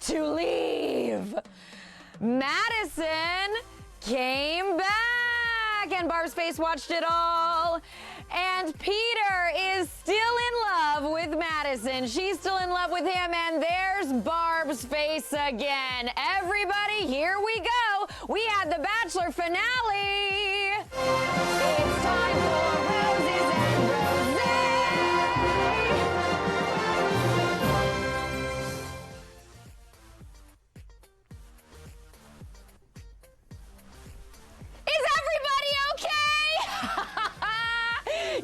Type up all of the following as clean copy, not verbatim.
to leave. Madison came back, and Barb's face watched it all. And Peter is still in love with Madison. She's still in love with him, and there's Barb's face again. Everybody, here we go. We had the Bachelor finale. It's time for Roses and Roses. Is everybody okay?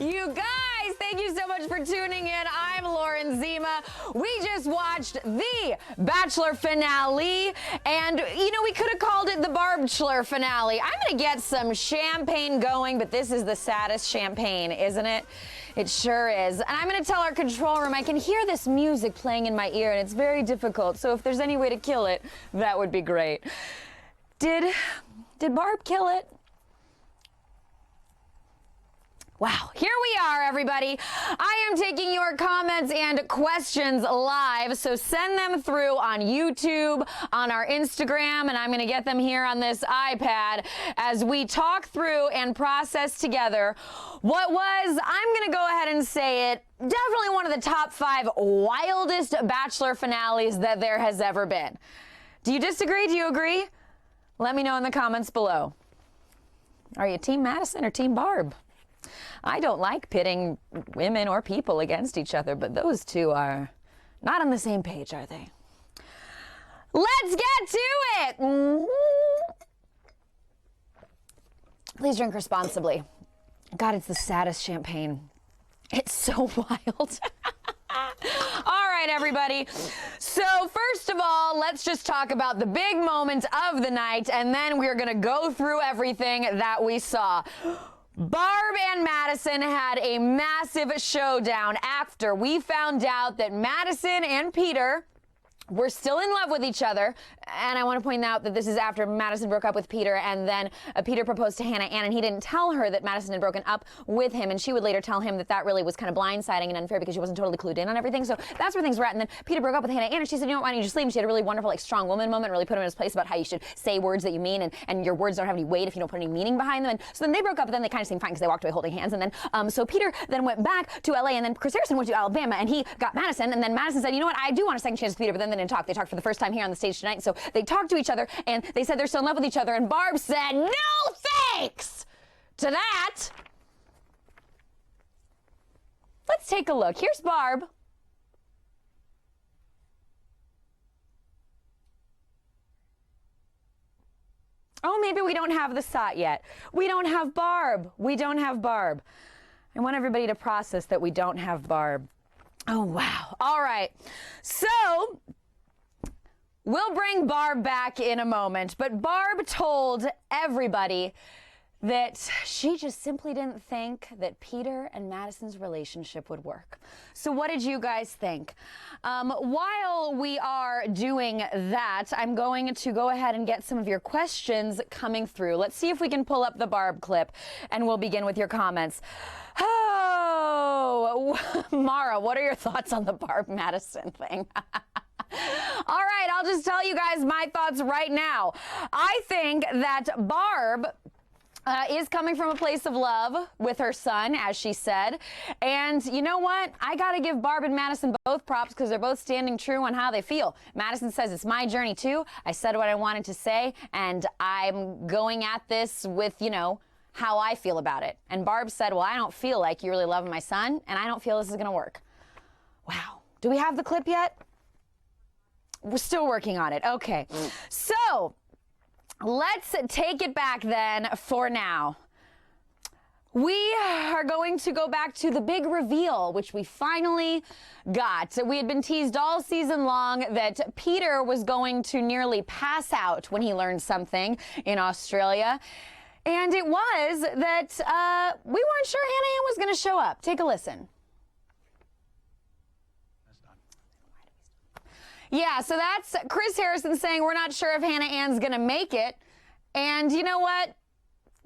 You guys, thank you so much for tuning in. I'm Lauren Zima. We just watched the Bachelor finale, and we could have called it the Barbchler finale. I'm gonna get some champagne going, but this is the saddest champagne, isn't it? It sure is. And I'm gonna tell our control room, I can hear this music playing in my ear, and it's very difficult, so if there's any way to kill it, that would be great. Did Barb kill it? Wow, here we are, everybody. I am taking your comments and questions live, so send them through on YouTube, on our Instagram, and I'm going to get them here on this iPad as we talk through and process together what was, I'm going to go ahead and say it, definitely one of the top 5 wildest Bachelor finales that there has ever been. Do you disagree? Do you agree? Let me know in the comments below. Are you Team Madison or Team Barb? I don't like pitting women or people against each other, but those two are not on the same page, are they? Let's get to it! Please drink responsibly. God, it's the saddest champagne. It's so wild. All right, everybody. So first of all, let's just talk about the big moment of the night, and then we're going to go through everything that we saw. Barb and Madison had a massive showdown after we found out that Madison and Peter were still in love with each other. And I want to point out that this is after Madison broke up with Peter, and then Peter proposed to Hannah Ann, and he didn't tell her that Madison had broken up with him, and she would later tell him that that really was kind of blindsiding and unfair because she wasn't totally clued in on everything. So that's where things were at. And then Peter broke up with Hannah Ann, and she said, why don't you just leave? And she had a really wonderful, strong woman moment, really put him in his place about how you should say words that you mean, and your words don't have any weight if you don't put any meaning behind them. And so then they broke up, but then they kind of seemed fine because they walked away holding hands. And then so Peter then went back to LA, and then Chris Harrison went to Alabama, and he got Madison, and then Madison said, I do want a second chance with Peter, but then they didn't talk. They talked for the first time here on the stage tonight. So they talked to each other, and they said they're still in love with each other, and Barb said no thanks to that. Let's take a look. Here's Barb. Oh, maybe we don't have the shot yet. We don't have Barb. We don't have Barb. I want everybody to process that we don't have Barb. Oh, wow. All right. So we'll bring Barb back in a moment, but Barb told everybody that she just simply didn't think that Peter and Madison's relationship would work. So what did you guys think? While we are doing that, I'm going to go ahead and get some of your questions coming through. Let's see if we can pull up the Barb clip, and we'll begin with your comments. Oh, Mara, what are your thoughts on the Barb Madison thing? All right, I'll just tell you guys my thoughts right now. I think that Barb is coming from a place of love with her son, as she said. And you know what? I got to give Barb and Madison both props because they're both standing true on how they feel. Madison says, it's my journey too. I said what I wanted to say, and I'm going at this with, how I feel about it. And Barb said, well, I don't feel like you really love my son, and I don't feel this is going to work. Wow. Do we have the clip yet? We're still working on it. Okay. So let's take it back then for now. We are going to go back to the big reveal, which we finally got. We had been teased all season long that Peter was going to nearly pass out when he learned something in Australia. And it was that we weren't sure Hannah Ann was going to show up. Take a listen. Yeah, so that's Chris Harrison saying we're not sure if Hannah Ann's going to make it. And you know what?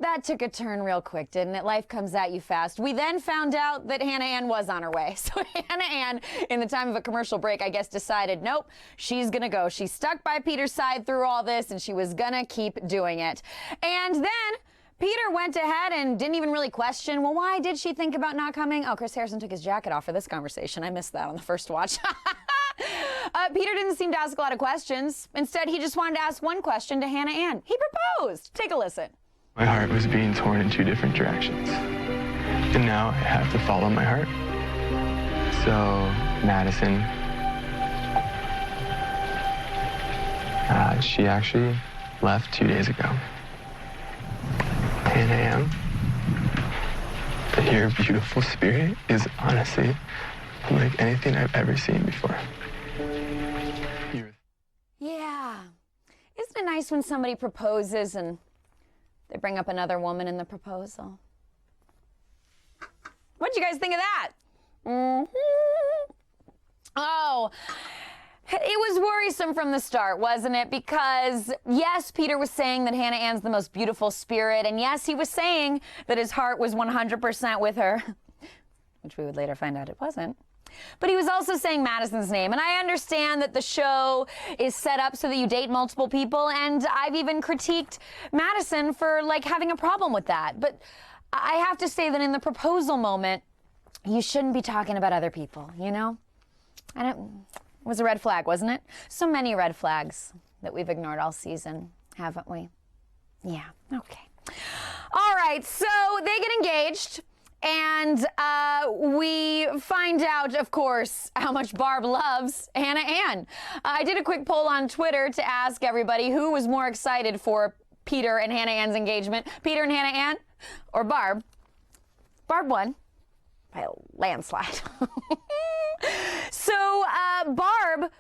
that took a turn real quick, didn't it? Life comes at you fast. We then found out that Hannah Ann was on her way. So Hannah Ann, in the time of a commercial break, I guess decided, nope, she's gonna go. She stuck by Peter's side through all this, and she was gonna keep doing it. And then Peter went ahead and didn't even really question, well, why did she think about not coming? Oh, Chris Harrison took his jacket off for this conversation. I missed that on the first watch. Peter didn't seem to ask a lot of questions. Instead, he just wanted to ask one question to Hannah Ann. He proposed. Take a listen. My heart was being torn in two different directions. And now I have to follow my heart. So, Madison, she actually left 2 days ago. Hannah Ann, your beautiful spirit is honestly unlike anything I've ever seen before. Yeah. Isn't it nice when somebody proposes and they bring up another woman in the proposal? What'd you guys think of that? Oh, it was worrisome from the start, wasn't it? Because, yes, Peter was saying that Hannah Ann's the most beautiful spirit, and yes, he was saying that his heart was 100% with her, which we would later find out it wasn't. But he was also saying Madison's name, and I understand that the show is set up so that you date multiple people, and I've even critiqued Madison for, like, having a problem with that. But I have to say that in the proposal moment, you shouldn't be talking about other people, you know? It was a red flag, wasn't it? So many red flags that we've ignored all season, haven't we? Yeah, okay. All right, so they get engaged. And we find out, of course, how much Barb loves Hannah Ann. I did a quick poll on Twitter to ask everybody who was more excited for Peter and Hannah Ann's engagement, Peter and Hannah Ann or Barb. Barb won by a landslide. So Barb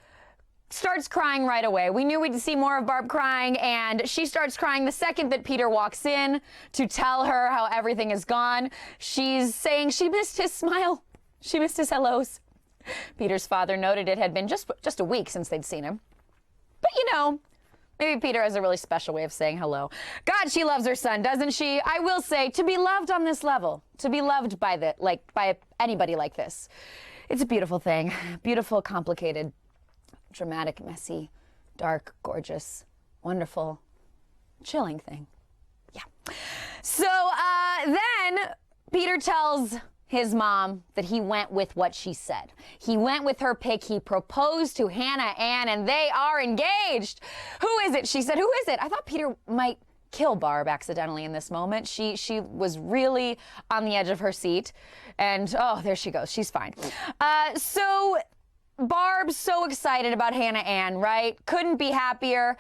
starts crying right away. We knew we'd see more of Barb crying, and she starts crying the second that Peter walks in to tell her how everything is gone. She's saying she missed his smile. She missed his hellos. Peter's father noted it had been just a week since they'd seen him. But you know, maybe Peter has a really special way of saying hello. God, she loves her son, doesn't she? I will say, to be loved on this level, to be loved by by anybody like this, it's a beautiful thing. Beautiful, complicated, dramatic, messy, dark, gorgeous, wonderful, chilling thing. Yeah. So then Peter tells his mom that he went with what she said. He went with her pick. He proposed to Hannah Ann, and they are engaged. Who is it? She said, who is it? I thought Peter might kill Barb accidentally in this moment. She was really on the edge of her seat. And, oh, there she goes. She's fine. So Barb's so excited about Hannah Ann, right? Couldn't be happier.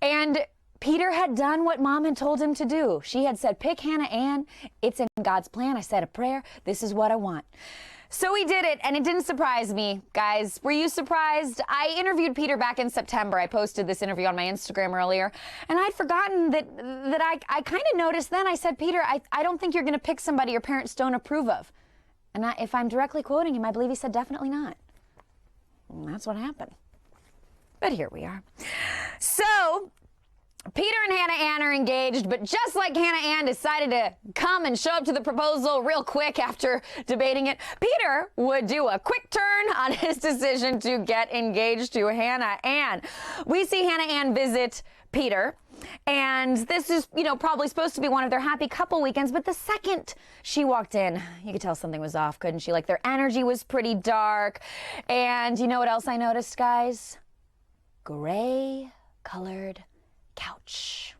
And Peter had done what Mom had told him to do. She had said, pick Hannah Ann. It's in God's plan. I said a prayer. This is what I want. So he did it, and it didn't surprise me, guys. Were you surprised? I interviewed Peter back in September. I posted this interview on my Instagram earlier, and I'd forgotten that I kind of noticed then. I said, Peter, I don't think you're going to pick somebody your parents don't approve of. And if I'm directly quoting him, I believe he said definitely not. And that's what happened. But here we are. So Peter and Hannah Ann are engaged, but just like Hannah Ann decided to come and show up to the proposal real quick after debating it, Peter would do a quick turn on his decision to get engaged to Hannah Ann. We see Hannah Ann visit Peter, and this is, probably supposed to be one of their happy couple weekends, but the second she walked in, you could tell something was off, couldn't she? Like, their energy was pretty dark. And you know what else I noticed, guys? Gray-colored couch.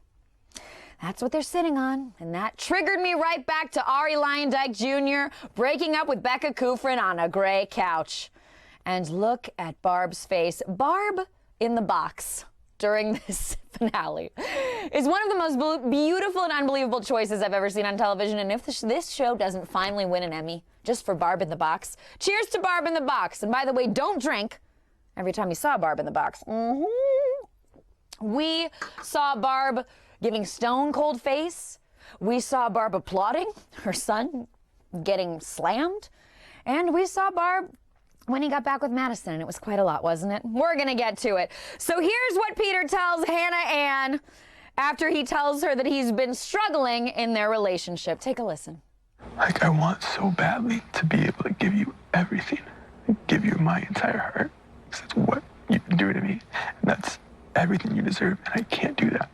That's what they're sitting on, and that triggered me right back to Ari Lyondike Jr. breaking up with Becca Kufrin on a gray couch. And look at Barb's face. Barb in the box during this finale is one of the most beautiful and unbelievable choices I've ever seen on television. And if this show doesn't finally win an Emmy just for Barb in the box, cheers to Barb in the box. And by the way, don't drink every time you saw Barb in the box. We saw Barb giving stone cold face. We saw Barb applauding her son getting slammed. And we saw Barb when he got back with Madison, and it was quite a lot, wasn't it? We're going to get to it. So here's what Peter tells Hannah Ann after he tells her that he's been struggling in their relationship. Take a listen. Like, I want so badly to be able to give you everything, give you my entire heart. 'Cause that's what you can do to me, and that's everything you deserve, and I can't do that.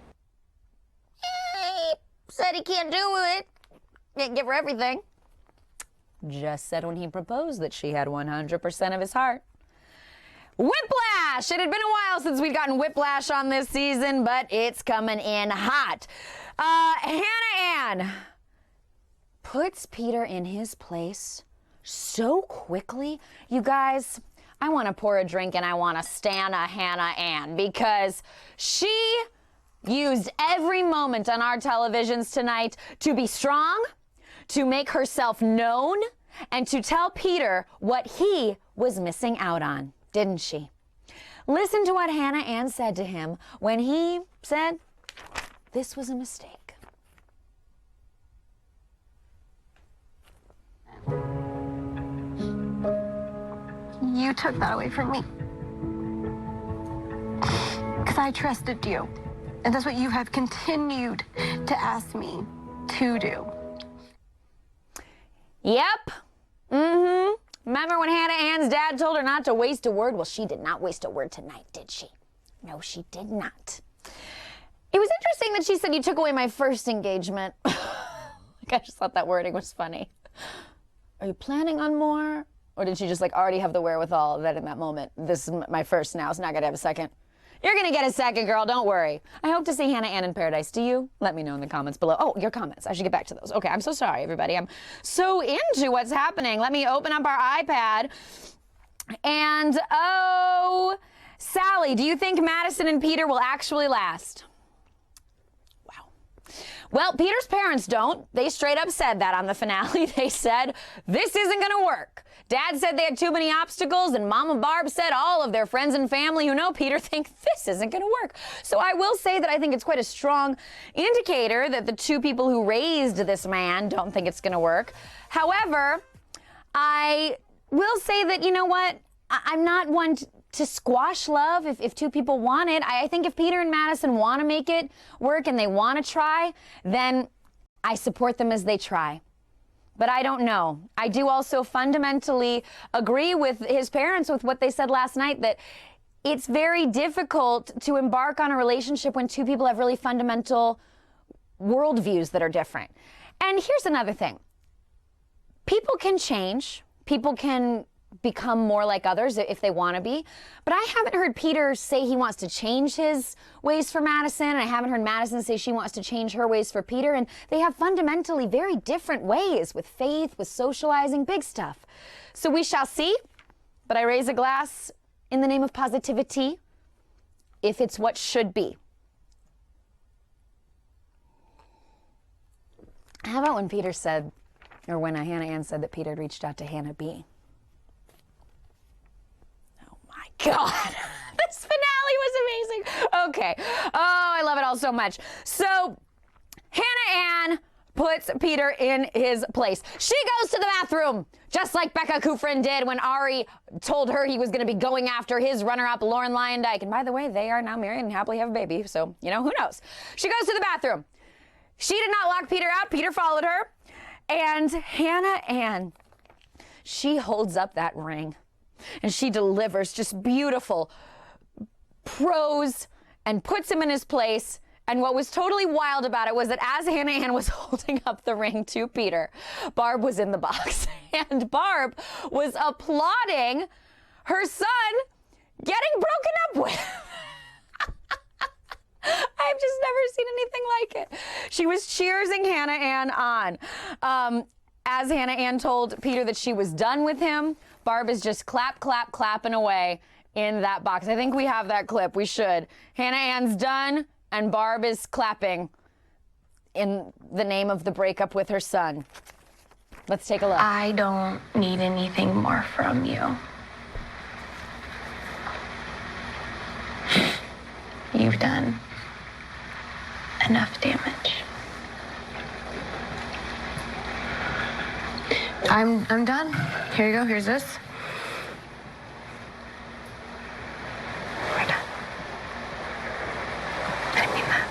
He said he can't do it. Can't give her everything. Just said when he proposed that she had 100% of his heart. Whiplash! It had been a while since we'd gotten whiplash on this season, but it's coming in hot. Hannah Ann puts Peter in his place so quickly. You guys, I want to pour a drink and I want to stan a Hannah Ann because she used every moment on our televisions tonight to be strong, to make herself known, and to tell Peter what he was missing out on, didn't she? Listen to what Hannah Ann said to him when he said this was a mistake. You took that away from me. Because I trusted you. And that's what you have continued to ask me to do. Yep. Remember when Hannah Ann's dad told her not to waste a word? Well, she did not waste a word tonight, did she? No, she did not. It was interesting that she said, you took away my first engagement. Like, I just thought that wording was funny. Are you planning on more? Or did she just already have the wherewithal that in that moment, this is my first now, it's not gonna have a second? You're gonna get a second, girl, don't worry. I hope to see Hannah Ann in paradise. Do you? Let me know in the comments below. Oh, your comments, I should get back to those. Okay, I'm so sorry, everybody. I'm so into what's happening. Let me open up our iPad. And, oh, Sally, do you think Madison and Peter will actually last? Wow. Well, Peter's parents don't. They straight up said that on the finale. They said, this isn't gonna work. Dad said they had too many obstacles, and Mama Barb said all of their friends and family who know Peter think this isn't going to work. So I will say that I think it's quite a strong indicator that the two people who raised this man don't think it's going to work. However, I will say that, you know what? I'm not one to squash love if two people want it. I think if Peter and Madison want to make it work and they want to try, then I support them as they try. But I don't know. I do also fundamentally agree with his parents with what they said last night, that it's very difficult to embark on a relationship when two people have really fundamental worldviews that are different. And here's another thing. People can change. People can become more like others if they want to be. But I haven't heard Peter say he wants to change his ways for Madison, and I haven't heard Madison say she wants to change her ways for Peter, and they have fundamentally very different ways with faith, with socializing, big stuff. So we shall see, but I raise a glass in the name of positivity if it's what should be. How about when Peter said, or when Hannah Ann said that Peter had reached out to Hannah B? God, this finale was amazing. Okay. Oh, I love it all so much. So Hannah Ann puts Peter in his place. She goes to the bathroom, just like Becca Kufrin did when Ari told her he was going to be going after his runner-up, Lauren Lyondike. And by the way, they are now married and happily have a baby. So, who knows? She goes to the bathroom. She did not lock Peter out. Peter followed her. And Hannah Ann, she holds up that ring. And she delivers just beautiful prose and puts him in his place. And what was totally wild about it was that as Hannah Ann was holding up the ring to Peter, Barb was in the box. And Barb was applauding her son getting broken up with. I've just never seen anything like it. She was cheersing Hannah Ann on. As Hannah Ann told Peter that she was done with him, Barb is just clapping away in that box. I think we have that clip. We should. Hannah Ann's done, and Barb is clapping in the name of the breakup with her son. Let's take a look. I don't need anything more from you. You've done enough damage. I'm done. Here you go. Here's this. We're done. I mean that.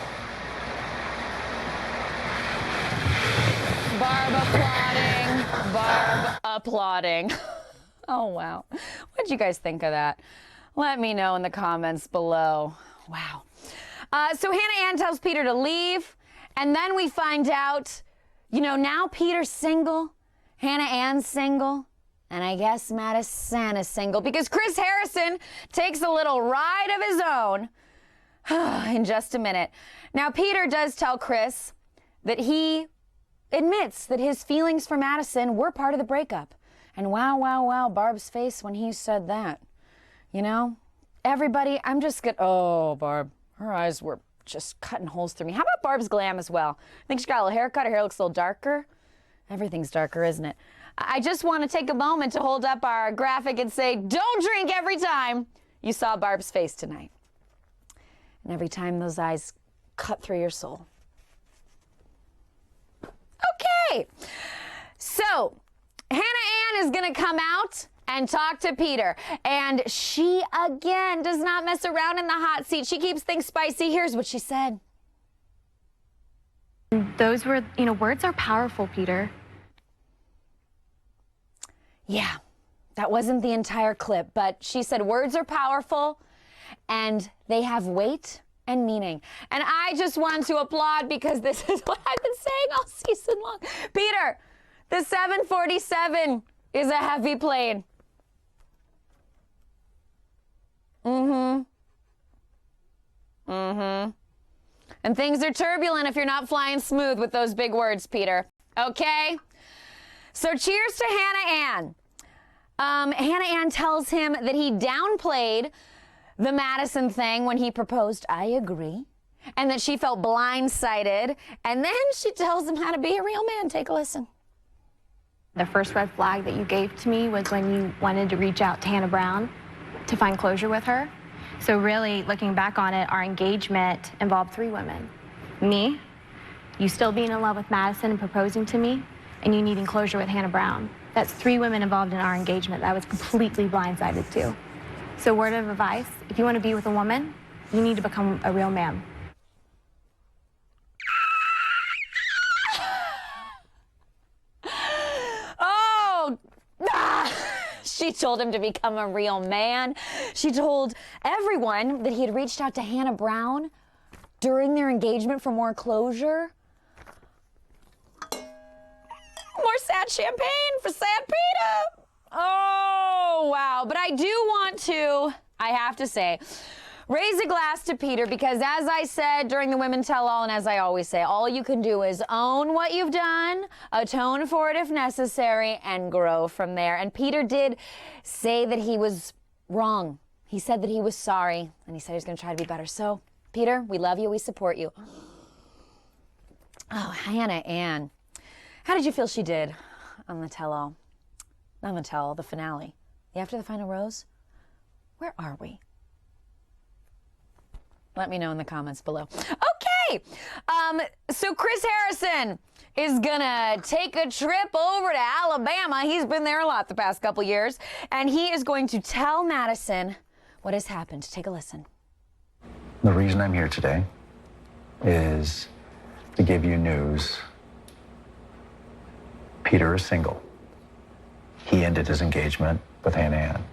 applauding. Oh, wow. What'd you guys think of that? Let me know in the comments below. Wow. So Hannah Ann tells Peter to leave, and then we find out, now Peter's single, Hannah Ann's single, and I guess Madison is single because Chris Harrison takes a little ride of his own in just a minute. Now, Peter does tell Chris that he admits that his feelings for Madison were part of the breakup. And wow, Barb's face when he said that. Everybody, I'm just oh, Barb, her eyes were just cutting holes through me. How about Barb's glam as well? I think she got a little haircut, her hair looks a little darker. Everything's darker, isn't it? I just want to take a moment to hold up our graphic and say, don't drink every time you saw Barb's face tonight. And every time those eyes cut through your soul. Okay, so Hannah Ann is going to come out and talk to Peter. And she, again, does not mess around in the hot seat. She keeps things spicy. Here's what she said. Those were, words are powerful, Peter. Yeah, that wasn't the entire clip, but she said words are powerful and they have weight and meaning. And I just want to applaud because this is what I've been saying all season long. Peter, the 747 is a heavy plane. And things are turbulent if you're not flying smooth with those big words, Peter. Okay? So cheers to Hannah Ann. Hannah Ann tells him that he downplayed the Madison thing when he proposed, I agree, and that she felt blindsided. And then she tells him how to be a real man. Take a listen. The first red flag that you gave to me was when you wanted to reach out to Hannah Brown to find closure with her. So really, looking back on it, our engagement involved 3 women. Me, you still being in love with Madison and proposing to me, and you needing closure with Hannah Brown. That's 3 women involved in our engagement that I was completely blindsided to. So word of advice, if you want to be with a woman, you need to become a real man. She told him to become a real man. She told everyone that he had reached out to Hannah Brown during their engagement for more closure. More sad champagne for sad Peter. Oh, wow. But I do want to, I have to say, raise a glass to Peter because as I said during the Women Tell All, and as I always say, all you can do is own what you've done, atone for it if necessary, and grow from there. And Peter did say that he was wrong. He said that he was sorry, and he said he was going to try to be better. So, Peter, we love you. We support you. Oh, Hannah Ann. How did you feel she did on the tell-all? Not on the tell-all, the finale. After the final rose? Where are we? Let me know in the comments below. Okay, so Chris Harrison is gonna take a trip over to Alabama. He's been there a lot the past couple years, and he is going to tell Madison what has happened. Take a listen. The reason I'm here today is to give you news. Peter is single. He ended his engagement with Hannah Ann.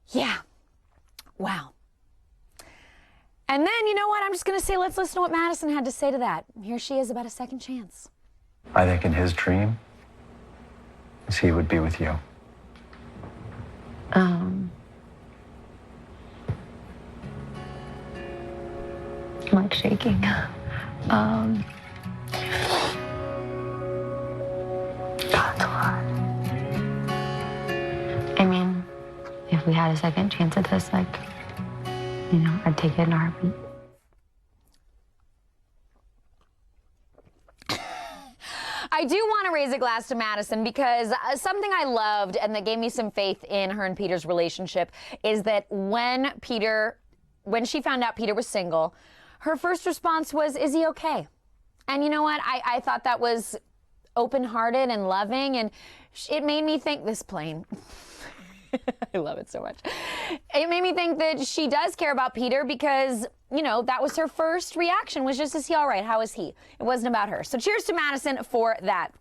Yeah, wow. And then, you know what? I'm just going to say, let's listen to what Madison had to say to that. Here she is about a second chance. I think in his dream, is he would be with you. I'm like shaking. God's a lot. I mean, if we had a second chance at this, I'd take it in a heartbeat. I do want to raise a glass to Madison because something I loved and that gave me some faith in her and Peter's relationship is that when she found out Peter was single, her first response was, is he okay? And you know what? I thought that was open-hearted and loving, and it made me think this plane. I love it so much. It made me think that she does care about Peter because, that was her first reaction was just, is he all right? How is he? It wasn't about her. So cheers to Madison for that.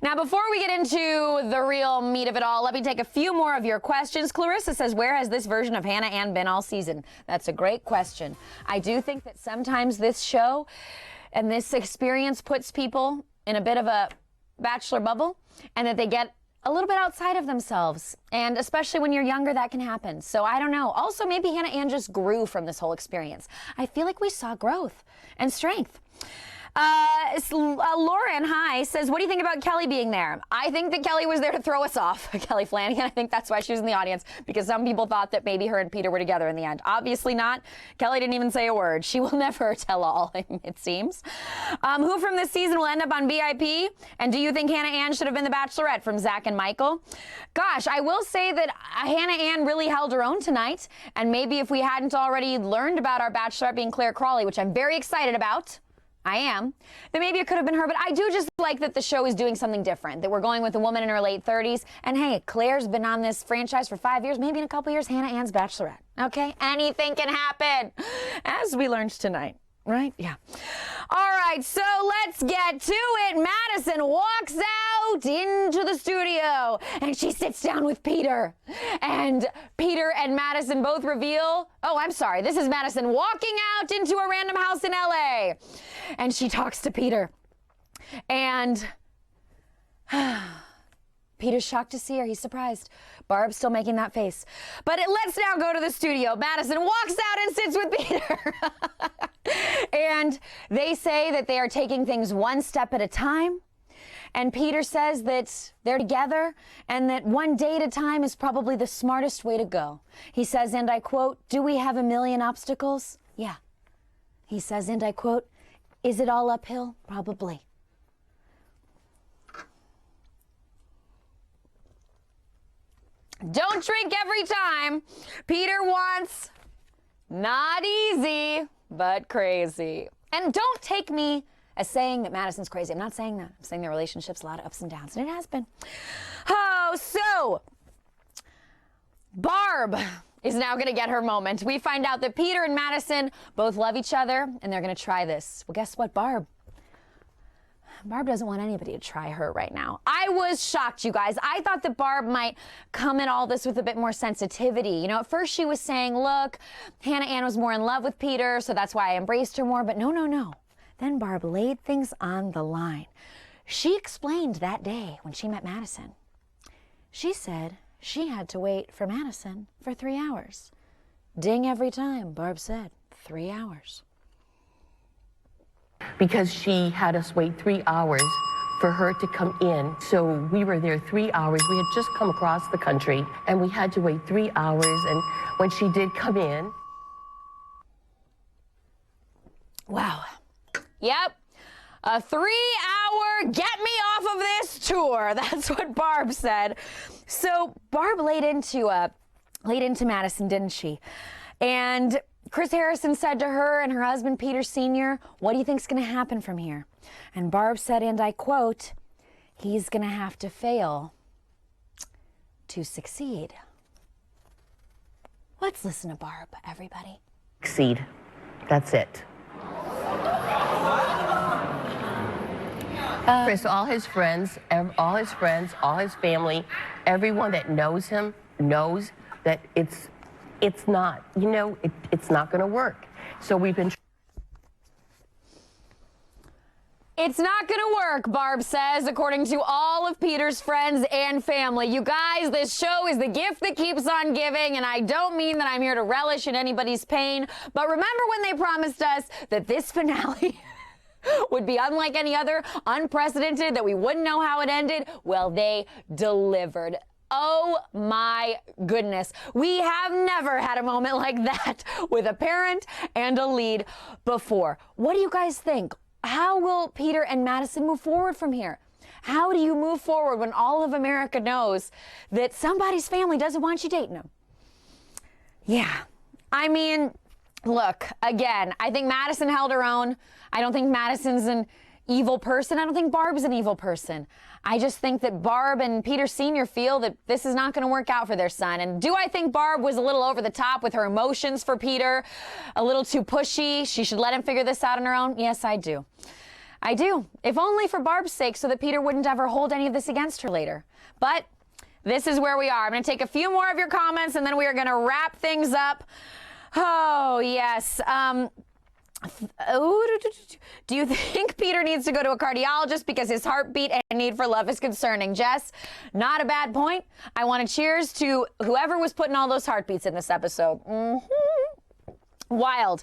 Now, before we get into the real meat of it all, let me take a few more of your questions. Clarissa says, where has this version of Hannah Ann been all season? That's a great question. I do think that sometimes this show and this experience puts people in a bit of a Bachelor bubble, and that they get a little bit outside of themselves. And especially when you're younger, that can happen. So I don't know. Also, maybe Hannah Ann just grew from this whole experience. I feel like we saw growth and strength. Lauren, hi, says, what do you think about Kelly being there? I think that Kelly was there to throw us off, Kelly Flanagan. I think that's why she was in the audience, because some people thought that maybe her and Peter were together in the end. Obviously not. Kelly didn't even say a word. She will never tell all, it seems. Who from this season will end up on VIP? And do you think Hannah Ann should have been the Bachelorette, from Zach and Michael? Gosh, I will say that Hannah Ann really held her own tonight. And maybe if we hadn't already learned about our Bachelorette being Claire Crawley, which I'm very excited about, I am, then maybe it could have been her. But I do just like that the show is doing something different, that we're going with a woman in her late 30s. And hey, Claire's been on this franchise for 5 years. Maybe in a couple years, Hannah Ann's Bachelorette. Okay? Anything can happen, as we learned tonight. Right? Yeah. All right, so let's get to it. Madison walks out into the studio, and she sits down with Peter. And Peter and Madison both reveal, oh, I'm sorry, this is Madison walking out into a random house in LA. And she talks to Peter. And Peter's shocked to see her. He's surprised. Barb's still making that face. But let's now go to the studio. Madison walks out and sits with Peter. And they say that they are taking things one step at a time. And Peter says that they're together and that one day at a time is probably the smartest way to go. He says, and I quote, do we have a million obstacles? Yeah. He says, and I quote, is it all uphill? Probably. Don't drink every time. Peter wants not easy, but crazy. And don't take me as saying that Madison's crazy. I'm not saying that. I'm saying their relationship's a lot of ups and downs, and it has been. Oh, so Barb is now going to get her moment. We find out that Peter and Madison both love each other, and they're going to try this. Well, guess what, Barb doesn't want anybody to try her right now. I was shocked, you guys. I thought that Barb might come at all this with a bit more sensitivity. You know, at first she was saying, look, Hannah Ann was more in love with Peter, so that's why I embraced her more. But no. Then Barb laid things on the line. She explained that day when she met Madison. She said she had to wait for Madison for 3 hours. Ding every time, Barb said. 3 hours. Because she had us wait 3 hours for her to come in. So we were there 3 hours. We had just come across the country, and we had to wait 3 hours. And when she did come in... Wow. Yep. A 3-hour get me off of this tour. That's what Barb said. So Barb laid into Madison, didn't she? And Chris Harrison said to her and her husband, Peter Sr., what do you think's going to happen from here? And Barb said, and I quote, he's going to have to fail to succeed. Let's listen to Barb, everybody. Succeed. That's it. Chris, all his friends, all his family, everyone that knows him knows that it's not, it's not going to work. So we've been... It's not going to work, Barb says, according to all of Peter's friends and family. You guys, this show is the gift that keeps on giving, and I don't mean that I'm here to relish in anybody's pain, but remember when they promised us that this finale would be unlike any other, unprecedented, that we wouldn't know how it ended? Well, they delivered. Oh my goodness. We have never had a moment like that with a parent and a lead before. What do you guys think? How will Peter and Madison move forward from here? How do you move forward when all of America knows that somebody's family doesn't want you dating them? Yeah. I mean, look, again, I think Madison held her own. I don't think Madison's an evil person. I don't think Barb's an evil person. I just think that Barb and Peter Sr. feel that this is not going to work out for their son. And do I think Barb was a little over the top with her emotions for Peter? A little too pushy? She should let him figure this out on her own? Yes, I do. I do. If only for Barb's sake, so that Peter wouldn't ever hold any of this against her later. But this is where we are. I'm going to take a few more of your comments, and then we are going to wrap things up. Oh, yes. Do you think Peter needs to go to a cardiologist because his heartbeat and need for love is concerning? Jess, not a bad point. I want to cheers to whoever was putting all those heartbeats in this episode. Wild.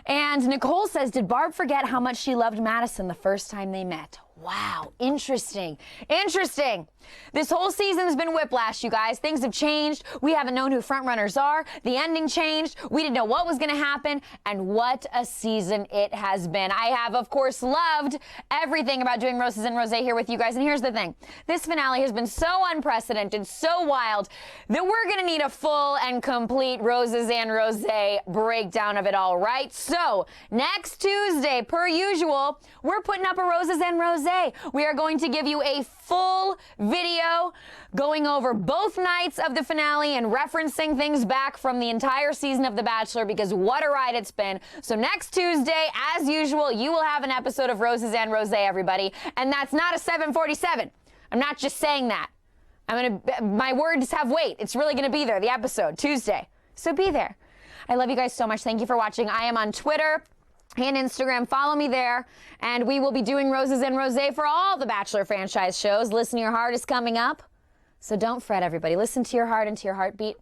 And Nicole says, did Barb forget how much she loved Madison the first time they met? Wow, interesting. Interesting. This whole season's been whiplash, you guys. Things have changed. We haven't known who frontrunners are. The ending changed. We didn't know what was going to happen. And what a season it has been. I have, of course, loved everything about doing Roses and Rosé here with you guys. And here's the thing. This finale has been so unprecedented, so wild, that we're going to need a full and complete Roses and Rosé breakdown of it all, right? So, next Tuesday, per usual, we're putting up a Roses and Rosé. We are going to give you a full video going over both nights of the finale and referencing things back from the entire season of The Bachelor, because what a ride it's been. So next Tuesday, as usual, you will have an episode of Roses and Rosé, everybody. And that's not a 7:47. I'm not just saying that. My words have weight. It's really going to be there, the episode, Tuesday. So be there. I love you guys so much. Thank you for watching. I am on Twitter and Instagram. Follow me there. And we will be doing Roses and Rosé for all the Bachelor franchise shows. Listen to Your Heart is coming up. So don't fret, everybody. Listen to your heart and to your heartbeat.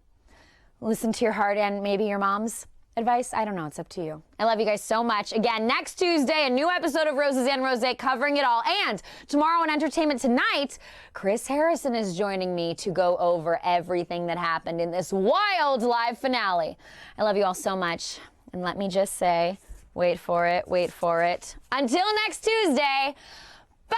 Listen to your heart and maybe your mom's advice. I don't know. It's up to you. I love you guys so much. Again, next Tuesday, a new episode of Roses and Rosé covering it all. And tomorrow on Entertainment Tonight, Chris Harrison is joining me to go over everything that happened in this wild live finale. I love you all so much. And let me just say, wait for it, wait for it. Until next Tuesday, bye!